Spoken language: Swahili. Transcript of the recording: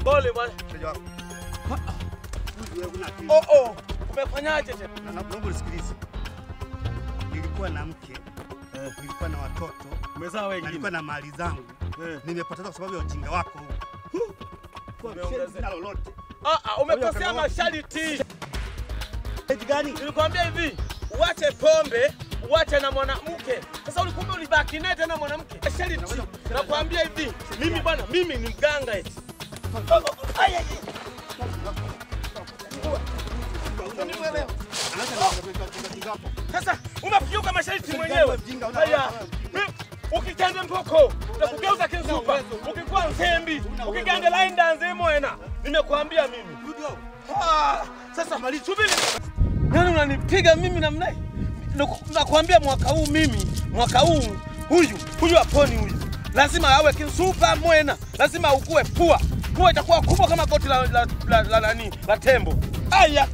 Pole bwana. Umefanyaje tena? Naomba usikilize. Nilikuwa na mke, nilikuwa na watoto, umezaa wengine. Nilikuwa na mali zangu. Nimepoteza kwa sababu ya ujinga wako huu. Kwa lolote. Umekosea masharti. Eti gani? Nilikwambia hivi, uache pombe, uache na mwanamke. Sasa ulikumbe ulibaki naye tena mwanamke. Masharti. Nakwambia hivi, mimi bwana, mimi ni mganga eti. Sasa unafiuka masharti mwenyewe. Haya. Ukitende mpoko, utakugeuza kinzupa. Ukikuwa msembi, ukigande line dance moena. Nimekuambia mimi. Sasa mali subiri. Nani unanipiga mimi namna hii? Nakwambia mwaka huu huyu aponi huyu. Lazima awe kinzupa moena. Lazima ukue pua. Pua itakuwa kubwa kama goti la tembo. Aya.